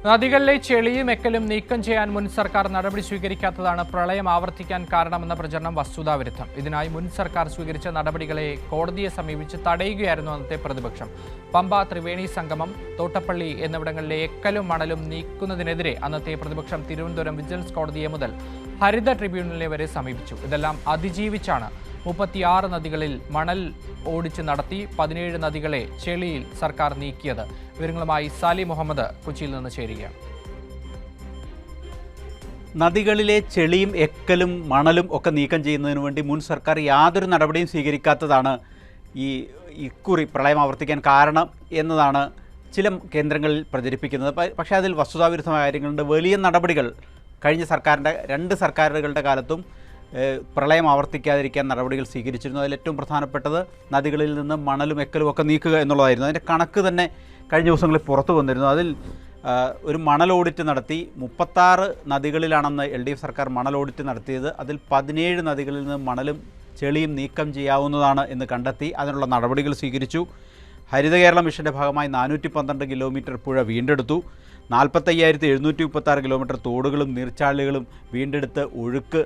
നദികളിലെ ചെളിയും എക്കലും നീക്കം ചെയ്യാൻ മുൻ സർക്കാർ നടപടി സ്വീകരിക്കാത്തതാണ് പ്രളയം ആവർത്തിക്കാൻ കാരണമെന്ന പ്രചരണം വസ്തുതാവിരുദ്ധം. ഇതിനായി മുൻ സർക്കാർ സ്വീകരിച്ച നടപടികളെ കോടതിയെ സമീപിച്ച് തടയുകയായിരുന്നു അന്നത്തെ പ്രതിപക്ഷം. പമ്പ, ത്രിവേണി സംഗമം, തോട്ടപ്പള്ളി എന്നിവിടങ്ങളിലെ എക്കലും മണലും നീക്കുന്നതിനെതിരെ അന്നത്തെ പ്രതിപക്ഷം തിരുവനന്തപുരം വിജിലൻസ് കോടതിയെ മുതൽ ഹരിത ട്രിബ്യൂണലിനെ വരെ സമീപിച്ചു. ഇതെല്ലാം അതിജീവിച്ചാണ് 36 നദികളിൽ മണൽ ഓടിച്ച് നടത്തി 17 നദികളെ ചെളിയിൽ സർക്കാർ നീക്കിയത്. വിവരങ്ങളുമായി സാലി മുഹമ്മദ് കൊച്ചിയിൽ നിന്ന് ചേരുകയാണ്. നദികളിലെ ചെളിയും എക്കലും മണലും ഒക്കെ നീക്കം ചെയ്യുന്നതിന് വേണ്ടി മുൻ സർക്കാർ യാതൊരു നടപടിയും സ്വീകരിക്കാത്തതാണ് ഇക്കുറി പ്രളയം ആവർത്തിക്കാൻ കാരണം എന്നതാണ് ചില കേന്ദ്രങ്ങളിൽ പ്രചരിപ്പിക്കുന്നത്. പക്ഷേ അതിൽ വസ്തുതാവിരുദ്ധമായ കാര്യങ്ങളുണ്ട്. വലിയ നടപടികൾ കഴിഞ്ഞ രണ്ട് സർക്കാരുകളുടെ കാലത്തും പ്രളയം ആവർത്തിക്കാതിരിക്കാൻ നടപടികൾ സ്വീകരിച്ചിരുന്നു. അതിൽ ഏറ്റവും പ്രധാനപ്പെട്ടത് നദികളിൽ നിന്ന് മണലും എക്കലും ഒക്കെ നീക്കുക എന്നുള്ളതായിരുന്നു. അതിൻ്റെ കണക്ക് തന്നെ കഴിഞ്ഞ ദിവസങ്ങളിൽ പുറത്തു വന്നിരുന്നു. അതിൽ ഒരു മണൽ ഓഡിറ്റ് നടത്തി 36 നദികളിലാണെന്ന് LDF സർക്കാർ മണൽ ഓഡിറ്റ് നടത്തിയത്. അതിൽ 17 നദികളിൽ നിന്ന് മണലും ചെളിയും നീക്കം ചെയ്യാവുന്നതാണ് എന്ന് കണ്ടെത്തി അതിനുള്ള നടപടികൾ സ്വീകരിച്ചു. ഹരിത കേരള മിഷൻ്റെ ഭാഗമായി 412 കിലോമീറ്റർ പുഴ വീണ്ടെടുത്തു. 45,736 കിലോമീറ്റർ തോടുകളും നീർച്ചാലുകളും വീണ്ടെടുത്ത് ഒഴുക്ക്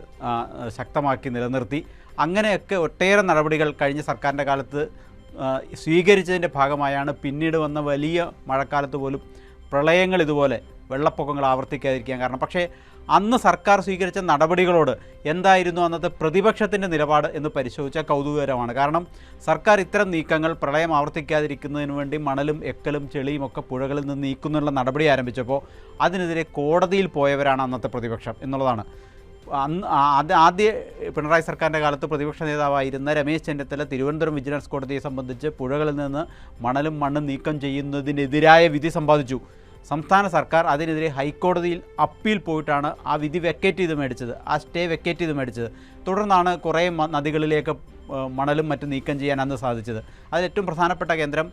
ശക്തമാക്കി നിലനിർത്തി. അങ്ങനെയൊക്കെ ഒട്ടേറെ നടപടികൾ കഴിഞ്ഞ സർക്കാരിൻ്റെ കാലത്ത് സ്വീകരിച്ചതിൻ്റെ ഭാഗമായാണ് പിന്നീട് വന്ന വലിയ മഴക്കാലത്ത് പോലും പ്രളയങ്ങൾ ഇതുപോലെ വെള്ളപ്പൊക്കങ്ങൾ ആവർത്തിക്കാതിരിക്കാൻ കാരണം. പക്ഷേ അന്ന് സർക്കാർ സ്വീകരിച്ച നടപടികളോട് എന്തായിരുന്നു അന്നത്തെ പ്രതിപക്ഷത്തിൻ്റെ നിലപാട് എന്ന് പരിശോധിച്ചാൽ കൗതുകകരമാണ്. കാരണം സർക്കാർ ഇത്തരം നീക്കങ്ങൾ പ്രളയം ആവർത്തിക്കാതിരിക്കുന്നതിന് വേണ്ടി മണലും എക്കലും ചെളിയും ഒക്കെ പുഴകളിൽ നിന്ന് നീക്കുന്നുള്ള നടപടി ആരംഭിച്ചപ്പോൾ അതിനെതിരെ കോടതിയിൽ പോയവരാണ് അന്നത്തെ പ്രതിപക്ഷം എന്നുള്ളതാണ്. ആദ്യ പിണറായി സർക്കാരിൻ്റെ കാലത്ത് പ്രതിപക്ഷ നേതാവായിരുന്ന രമേശ് ചെന്നിത്തല തിരുവനന്തപുരം വിജിലൻസ് കോടതിയെ സംബന്ധിച്ച് പുഴകളിൽ നിന്ന് മണലും മണ്ണും നീക്കം ചെയ്യുന്നതിനെതിരായ വിധി സമ്പാദിച്ചു. സംസ്ഥാന സർക്കാർ അതിനെതിരെ ഹൈക്കോടതിയിൽ അപ്പീൽ പോയിട്ടാണ് ആ വിധി വെക്കേറ്റ് ചെയ്ത് മേടിച്ചത്, ആ സ്റ്റേ വെക്കേറ്റ് ചെയ്ത് മേടിച്ചത്. തുടർന്നാണ് കുറേ നദികളിലേക്ക് മണലും മറ്റും നീക്കം ചെയ്യാൻ അന്ന് സാധിച്ചത്. അതിലേറ്റവും പ്രധാനപ്പെട്ട കേന്ദ്രം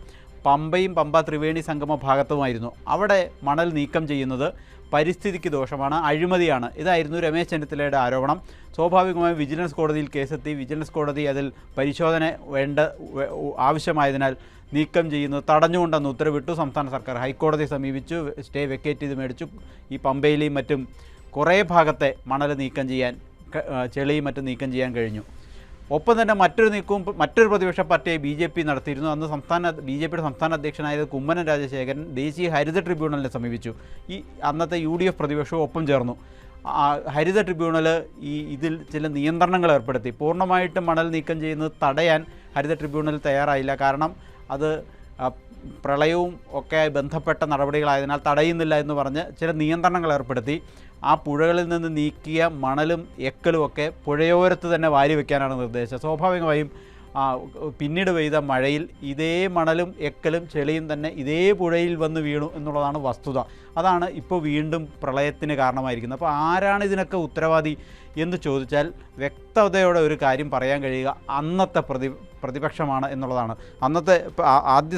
പമ്പയും പമ്പ ത്രിവേണി സംഗമ ഭാഗത്തുമായിരുന്നു. അവിടെ മണൽ നീക്കം ചെയ്യുന്നത് പരിസ്ഥിതിക്ക് ദോഷമാണ്, അഴിമതിയാണ്. ഇതായിരുന്നു രമേശ് ചെന്നിത്തലയുടെ ആരോപണം. സ്വാഭാവികമായും വിജിലൻസ് കോടതിയിൽ കേസെത്തി. വിജിലൻസ് കോടതി അതിൽ പരിശോധന ആവശ്യമായതിനാൽ നീക്കം ചെയ്യുന്നത് തടഞ്ഞുകൊണ്ടെന്ന് ഉത്തരവിട്ടു. സംസ്ഥാന സർക്കാർ ഹൈക്കോടതിയെ സമീപിച്ചു, സ്റ്റേ വെക്കേറ്റ് ചെയ്ത് മേടിച്ചു. ഈ പമ്പയിലെയും മറ്റും കുറേ ഭാഗത്തെ മണൽ നീക്കം ചെയ്യാൻ, ചെളിയും മറ്റും നീക്കം ചെയ്യാൻ കഴിഞ്ഞു. ഒപ്പം തന്നെ മറ്റൊരു പ്രതിപക്ഷ പാർട്ടിയായി BJP നടത്തിയിരുന്നു. അന്ന് BJPയുടെ സംസ്ഥാന അധ്യക്ഷനായത് കുമ്മനം രാജശേഖരൻ ദേശീയ ഹരിത ട്രിബ്യൂണലിനെ സമീപിച്ചു. അന്നത്തെ UDF പ്രതിപക്ഷവും ഒപ്പം ചേർന്നു. ഹരിത ട്രിബ്യൂണൽ ഇതിൽ ചില നിയന്ത്രണങ്ങൾ ഏർപ്പെടുത്തി. പൂർണ്ണമായിട്ട് മണൽ നീക്കം ചെയ്യുന്നത് തടയാൻ ഹരിത ട്രിബ്യൂണൽ തയ്യാറായില്ല. കാരണം അത് പ്രളയവും ഒക്കെ ബന്ധപ്പെട്ട നടപടികളായതിനാൽ തടയുന്നില്ല എന്ന് പറഞ്ഞ് ചില നിയന്ത്രണങ്ങൾ ഏർപ്പെടുത്തി. ആ പുഴകളിൽ നിന്ന് നീക്കിയ മണലും എക്കലും ഒക്കെ പുഴയോരത്ത് തന്നെ വാരി വയ്ക്കാനാണ് നിർദ്ദേശിച്ചത്. സ്വാഭാവികമായും പിന്നീട് പെയ്ത മഴയിൽ ഇതേ മണലും എക്കലും ചെളിയും തന്നെ ഇതേ പുഴയിൽ വന്ന് വീണു എന്നുള്ളതാണ് വസ്തുത. അതാണ് ഇപ്പോൾ വീണ്ടും പ്രളയത്തിന് കാരണമായിരിക്കുന്നത്. അപ്പോൾ ആരാണ് ഇതിനൊക്കെ ഉത്തരവാദി എന്ന് ചോദിച്ചാൽ വ്യക്തതയോടെ ഒരു കാര്യം പറയാൻ കഴിയുക അന്നത്തെ പ്രതിപക്ഷമാണ് എന്നുള്ളതാണ്. അന്നത്തെ ആദ്യ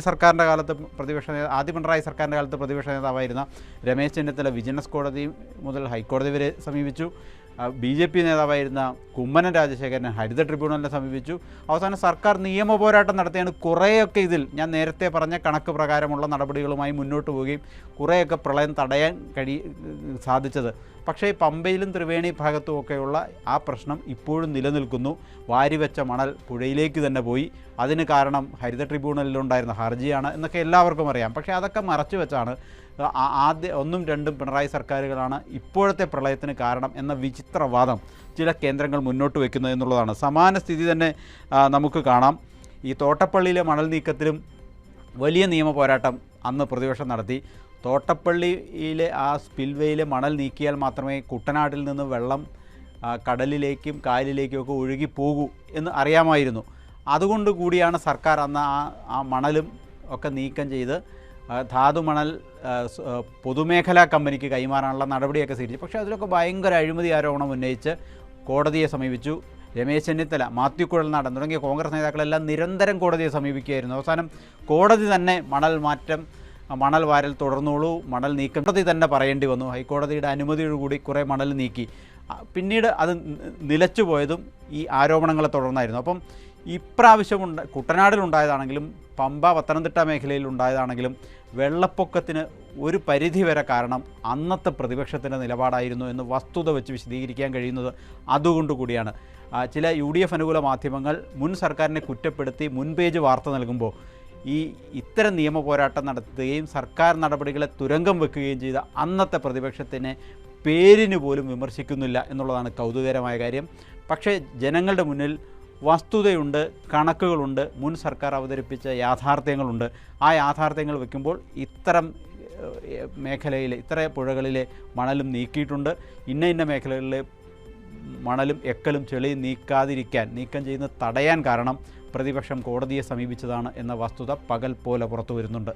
പിണറായി സർക്കാരിൻ്റെ കാലത്ത് പ്രതിപക്ഷ നേതാവായിരുന്ന രമേശ് ചെന്നിത്തല വിജിലൻസ് കോടതി മുതൽ ഹൈക്കോടതി വരെ സമീപിച്ചു. BJP നേതാവായിരുന്ന കുമ്മനം രാജശേഖരൻ ഹരിത ട്രിബ്യൂണലിനെ സമീപിച്ചു. അവസാനം സർക്കാർ നിയമ പോരാട്ടം നടത്തിയാണ് കുറേയൊക്കെ ഇതിൽ ഞാൻ നേരത്തെ പറഞ്ഞ കണക്ക് പ്രകാരമുള്ള നടപടികളുമായി മുന്നോട്ട് പോവുകയും കുറേയൊക്കെ പ്രളയം തടയാൻ സാധിച്ചത്. പക്ഷേ പമ്പയിലും ത്രിവേണി ഭാഗത്തുമൊക്കെയുള്ള ആ പ്രശ്നം ഇപ്പോഴും നിലനിൽക്കുന്നു. വാരിവെച്ച മണൽ പുഴയിലേക്ക് തന്നെ പോയി. അതിന് കാരണം ഹരിത ട്രിബ്യൂണലിലുണ്ടായിരുന്ന ഹർജിയാണ് എന്നൊക്കെ എല്ലാവർക്കും അറിയാം. പക്ഷേ അതൊക്കെ മറച്ചു വെച്ചാണ് ഒന്നും രണ്ടും പിണറായി സർക്കാരുകളാണ് ഇപ്പോഴത്തെ പ്രളയത്തിന് കാരണം എന്ന വിചിത്രവാദം ചില കേന്ദ്രങ്ങൾ മുന്നോട്ട് വയ്ക്കുന്നത് എന്നുള്ളതാണ്. സമാന സ്ഥിതി തന്നെ നമുക്ക് കാണാം. ഈ തോട്ടപ്പള്ളിയിലെ മണൽ നീക്കത്തിലും വലിയ നിയമ പോരാട്ടം അന്ന് പ്രതിപക്ഷം നടത്തി. തോട്ടപ്പള്ളിയിലെ ആ സ്പിൽവേയിലെ മണൽ നീക്കിയാൽ മാത്രമേ കുട്ടനാട്ടിൽ നിന്ന് വെള്ളം കടലിലേക്കും കായലിലേക്കും ഒക്കെ ഒഴുകി പോകൂ എന്ന് അറിയാമായിരുന്നു. അതുകൊണ്ട് കൂടിയാണ് സർക്കാർ അന്ന് ആ മണലും ഒക്കെ നീക്കം ചെയ്ത് ധാതുമണൽ പൊതുമേഖലാ കമ്പനിക്ക് കൈമാറാനുള്ള നടപടിയൊക്കെ സ്വീകരിച്ചു. പക്ഷേ അതിലൊക്കെ ഭയങ്കര അഴിമതി ആരോപണം ഉന്നയിച്ച് കോടതിയെ സമീപിച്ചു. രമേശ് ചെന്നിത്തല, മാത്യു കുഴൽനാടൻ തുടങ്ങിയ കോൺഗ്രസ് നേതാക്കളെല്ലാം നിരന്തരം കോടതിയെ സമീപിക്കുകയായിരുന്നു. അവസാനം കോടതി തന്നെ മണൽ വാരൽ തുടർന്നോളൂ, മണൽ നീക്കം കോടതി തന്നെ പറയേണ്ടി വന്നു. ഹൈക്കോടതിയുടെ അനുമതിയോടുകൂടി കുറേ മണൽ നീക്കി. പിന്നീട് അത് നിലച്ചു പോയതും ഈ ആരോപണങ്ങളെ തുടർന്നായിരുന്നു. അപ്പം ഇപ്രാവശ്യം കുട്ടനാടിലുണ്ടായതാണെങ്കിലും പമ്പ പത്തനംതിട്ട മേഖലയിൽ ഉണ്ടായതാണെങ്കിലും വെള്ളപ്പൊക്കത്തിന് ഒരു പരിധിവരെ കാരണം അന്നത്തെ പ്രതിപക്ഷത്തിൻ്റെ നിലപാടായിരുന്നു എന്ന് വസ്തുത വെച്ച് വിശദീകരിക്കാൻ കഴിയുന്നത് അതുകൊണ്ടുകൂടിയാണ്. ചില UDF അനുകൂല മാധ്യമങ്ങൾ മുൻ സർക്കാരിനെ കുറ്റപ്പെടുത്തി മുൻപേജ് വാർത്ത നൽകുമ്പോൾ ഇത്തരം നിയമ പോരാട്ടം നടത്തുകയും സർക്കാർ നടപടികളെ തുരങ്കം വെക്കുകയും ചെയ്ത അന്നത്തെ പ്രതിപക്ഷത്തിനെ പേരിന് പോലും വിമർശിക്കുന്നില്ല എന്നുള്ളതാണ് കൗതുകകരമായ കാര്യം. പക്ഷേ ജനങ്ങളുടെ മുന്നിൽ വസ്തുതയുണ്ട്, കണക്കുകളുണ്ട്, മുൻ സർക്കാർ അവതരിപ്പിച്ച യാഥാർത്ഥ്യങ്ങളുണ്ട്. ആ യാഥാർത്ഥ്യങ്ങൾ വയ്ക്കുമ്പോൾ ഇത്തരം മേഖലയിലെ ഇത്ര പുഴകളിലെ മണലും നീക്കിയിട്ടുണ്ട്, ഇന്ന മേഖലകളിലെ മണലും എക്കലും ചെളിയും നീക്കം ചെയ്യുന്നത് തടയാൻ കാരണം പ്രതിപക്ഷം കോടതിയെ സമീപിച്ചതാണ് എന്ന വസ്തുത പകൽ പോലെ പുറത്തു വരുന്നുണ്ട്.